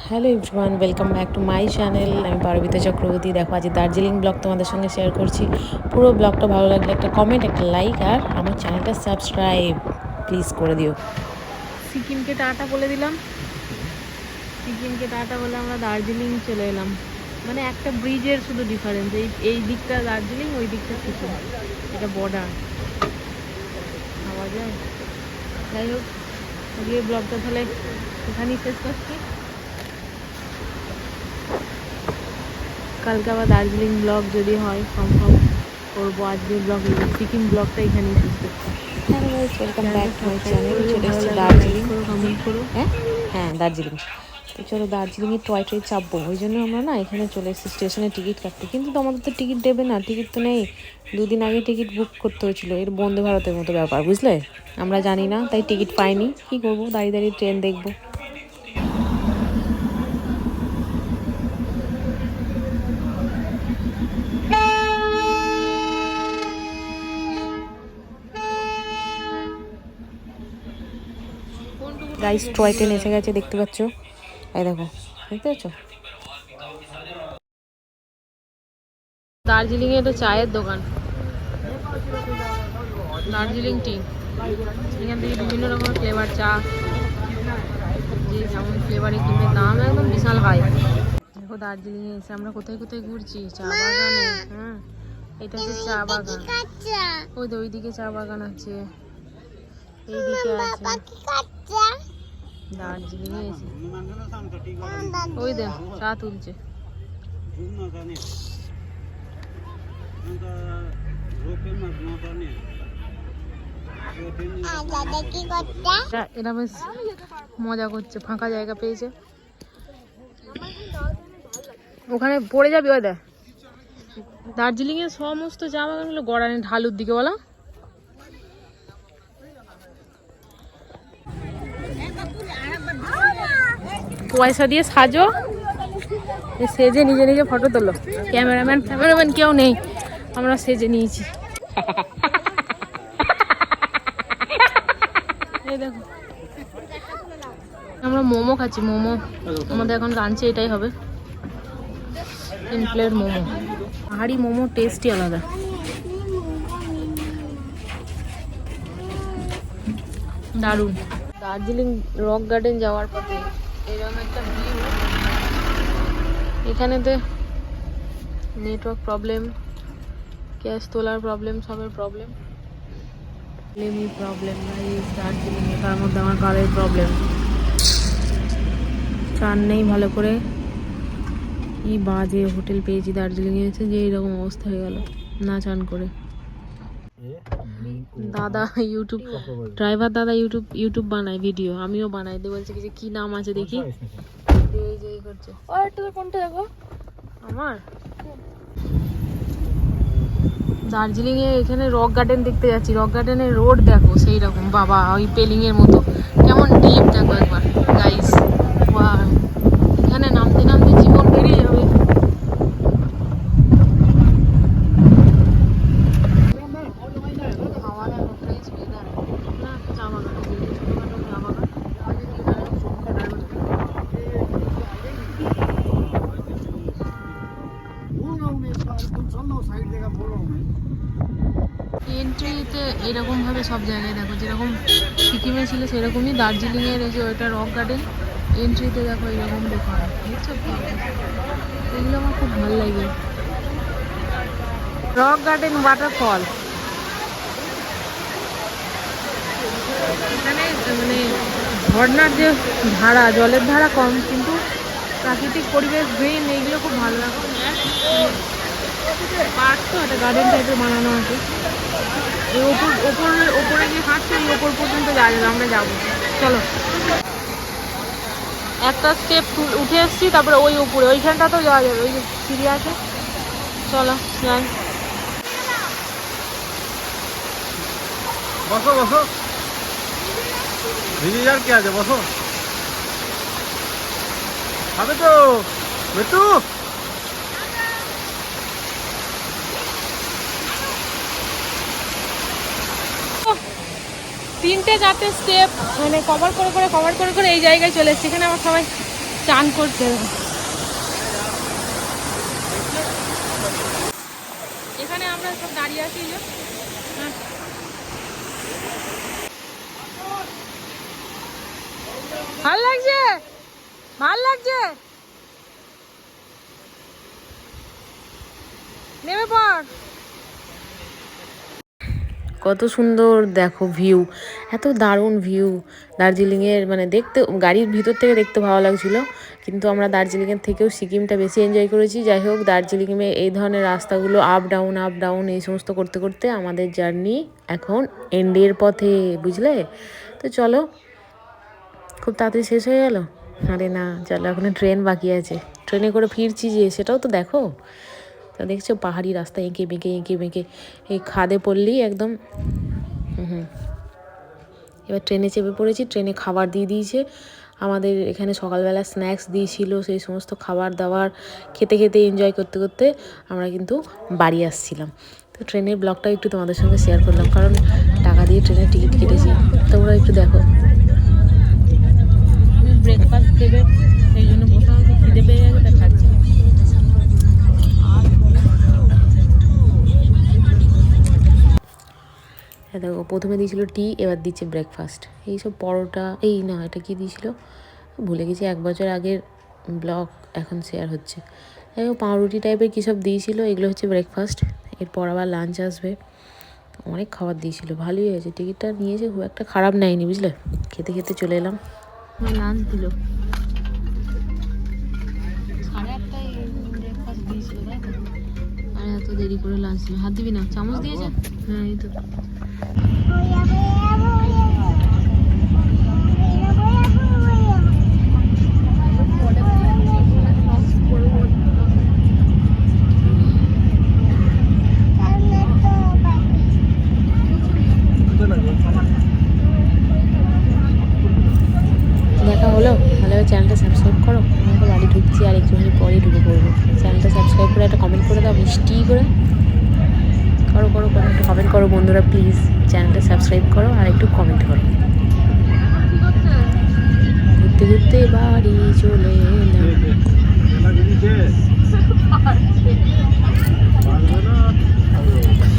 Hello everyone, welcome back to my channel. আমি পারবিতা চক্রবর্তী। দেখো আজ দার্জিলিং ব্লগ তোমাদের সঙ্গে শেয়ার করছি। পুরো ব্লগটা ভালো লাগলে একটা কমেন্ট, একটা লাইক আর আমার চ্যানেলটা সাবস্ক্রাইব প্লিজ করে দিও। সিকিমকে টাটা বলে দিলাম, সিকিমকে টাটা বলে আমরা দার্জিলিং চলে এলাম। মানে একটা ব্রিজের শুধু ডিফারেন্স, এই দিকটা দার্জিলিং, ওই দিকটা সিকিম, এটা বর্ডার। ভাবা যায়। যাই হোক, আজকে ব্লগটা তাহলে এখানেই শেষ করছি। কালকে আবার দার্জিলিং ব্লগ যদি হয় সম্ভব করবো। আজকের ব্লগ, সিকিম ব্লগটা এখানেই শেষ করছি। Hello guys, welcome back to my channel. চলে এসেছি দার্জিলিং। হ্যাঁ দার্জিলিং। তো চলো দার্জিলিংয়ে টয় টয় চাপবো, ওই জন্য আমরা না এখানে চলে এসেছি স্টেশনে টিকিট কাটতে। কিন্তু তো আমাদের তো টিকিট দেবে না, টিকিট তো নেই। দুদিন আগে টিকিট বুক করতে হয়েছিল, এর বন্দে ভারতের মতো ব্যাপার, বুঝলে? আমরা জানি না, তাই টিকিট পাইনি। কী করবো, দাঁড়িয়ে দাঁড়িয়ে ট্রেন দেখবো। গাইস টয় ট্রেন এসে গেছে, দেখতে পাচ্ছ? এই দেখো, দেখতে পাচ্ছ? দার্জিলিং এ এটা চায়ের দোকান, দার্জিলিং টি। এখান থেকে বিভিন্ন রকমের ফ্লেভার চা, যে যেমন ফ্লেভারে কিনবে, দাম একদম বিশাল হাই। দেখো দার্জিলিংয়ে এসে আমরা কোথায় কোথায় ঘুরছি, চা বাগানে। হ্যাঁ, এটা হচ্ছে চা বাগান। ওই তো ওইদিকে চা বাগান আছে, এইদিকে আছে। দার্জিলিংয়ে এসে ওই দেখ চা তুলছে। এরা বেশ মজা করছে, ফাঁকা জায়গা পেয়েছে। ওখানে পড়ে যাবি। ওই দেখ দার্জিলিং এর সমস্ত চা বাগান হলো গড়ানে ঢালুর দিকে, বলা পয়সা দিয়ে সাজো, সেজে নিজে নিজে ফটো তোলো। ক্যামেরাম্যান কেউ নেই, আমরা সেজে নিয়েছি। এই দেখো আমরা মোমো খাচ্ছি, মোমো আমাদের এখন লাঞ্চে এটাই হবে, 3 প্লেট মোমো। পাহাড়ি মোমো টেস্টই আলাদা। দারুণ। দার্জিলিং রক গার্ডেন যাওয়ার পথে এরকম একটা ভিউ। এখানেতে নেটওয়ার্ক প্রবলেম, ক্যাশ তোলার প্রবলেম, সবের প্রবলেম। দার্জিলিংয়ে তার মধ্যে আমার কারের প্রবলেম। চান নেই ভালো করে, কি বাজে হোটেল পেয়েছি দার্জিলিংয়ে এসে যে এরকম অবস্থা হয়ে গেল না চান করে। দাদা ইউটিউব ড্রাইভার, দাদা ইউটিউব বানায় ভিডিও, আমিও বানাই। দিয়ে বলছে কি নাম আছে দেখি, এই যে করছে। কোনটা দেখো আমার দার্জিলিং এ এখানে রক গার্ডেন দেখতে যাচ্ছি। রক গার্ডেনের রোড দেখো সেই রকম, বাবা ওই পেলিং এর মতো, কেমন ডিপ দেখো একবার গাইস। ওয়াও, এখানে নামতে নামতে জীবন বেরিয়ে যাবে। এন্ট্রিতে এরকম ভাবে সব জায়গায় দেখো, যেরকম সিকিমে ছিল সেরকমই দার্জিলিংয়ের এই যে ওইটা রক গার্ডেন, এন্ট্রিতে দেখো এরকম দোকান, বুঝছো? এগুলো আমার খুব ভালো লাগে। রক গার্ডেন ওয়াটারফল, এখানে মানে ঝর্ণার যে ধারা, জলের ধারা কম, কিন্তু প্রাকৃতিক পরিবেশ, গ্রিন, এইগুলো খুব ভালো লাগে। পার্ক তো একটা গার্ডেন টাইপের বানানো আছে। এই ওপরে গিয়ে হাঁটছে, এই ওপর পর্যন্ত যাওয়া যাবে, আমরা যাবো। চলো, একটা স্টেপ উঠে এসছি, তারপরে ওই উপরে ওইখানটাতেও যাওয়া যাবে, ওই যে সিঁড়ি আছে। চলো যাই। বসো বসো, ভিজে যার কি আছে, বসো। খাবে তো বেটু? 3-4 স্টেপ মানে কভার করে এই জায়গায় চলে এসেছি। এখানে আমার সবাই চান করছে। এখানে আমরা সব দাঁড়িয়ে আছি যে। ভাল লাগছে, ভাল লাগছে, নেমে পড়। কত সুন্দর দেখো ভিউ, এত দারুণ ভিউ দার্জিলিংয়ের। মানে দেখতে গাড়ির ভিতর থেকে দেখতে ভালো লাগছিলো, কিন্তু আমরা দার্জিলিংয়ের থেকেও সিকিমটা বেশি এনজয় করেছি। যাই হোক, দার্জিলিংয়ে এই ধরনের রাস্তাগুলো আপ ডাউন এই সমস্ত করতে করতে আমাদের জার্নি এখন এন্ডের পথে, বুঝলে? তো চলো, খুব তাড়াতাড়ি শেষ হয়ে গেল। আরে না, চলো, এখনো ট্রেন বাকি আছে। ট্রেনে করে ফিরছি যে, সেটাও তো দেখো। তা দেখছো পাহাড়ি রাস্তা এঁকে বেঁকে এই খাদে পড়লেই একদম। এবার ট্রেনে চেপে পড়েছি। ট্রেনে খাবার দিয়ে দিয়েছে আমাদের। এখানে সকালবেলা স্ন্যাক্স দিয়েছিল, সেই সমস্ত খাবার দাবার খেতে খেতে এনজয় করতে করতে আমরা কিন্তু বাড়ি আসছিলাম। তো ট্রেনের ব্লগটা একটু তোমাদের সঙ্গে শেয়ার করলাম, কারণ টাকা দিয়ে ট্রেনের টিকিট কেটেছি। তোমরা একটু দেখো। ব্রেকফাস্ট দেবে, সেই জন্য বসে আমাকে খিদে পেয়ে গেছে, তা খাচ্ছি। দেখো, প্রথমে দিয়েছিল টি, এবার দিচ্ছে ব্রেকফাস্ট। এইসব পরোটা, এই না, এটা কি দিয়েছিল ভুলে গেছি, 1 বছর আগের ব্লগ এখন শেয়ার হচ্ছে। দেখো, পাউরুটি টাইপের কী সব দিয়েছিল, এগুলো হচ্ছে ব্রেকফাস্ট। এরপর আবার লাঞ্চ আসবে। অনেক খাবার দিয়েছিল, ভালোই হয়েছে। টিকিটটা নিয়েছে, খুব একটা খারাপ নেয়নি, বুঝলে? খেতে খেতে চলে এলাম। লাঞ্চ দিল 8:30টায়, ব্রেকফাস্ট দিয়েছিল, তাই তো? আর এত দেরি করে লাঞ্চ দিল। হাত দিবি না, চামচ দিয়েছে। হ্যাঁ, এই তো। দেখা হলো, তাহলে চ্যানেলটা সাবস্ক্রাইব করো। আমি তো বাড়ি ঢুকছি, আর একটুখানি পরেই ঢুকে পড়বো। চ্যানেলটা সাবস্ক্রাইব করে একটা কমেন্ট করে দাও, মিষ্টি করে। করো করো করো, একটা কমেন্ট করো বন্ধুরা, প্লিজ। চ্যানেলটা সাবস্ক্রাইব করো আর একটু কমেন্ট করো। ঘুরতে ঘুরতে বাড়ি চলে এলাম।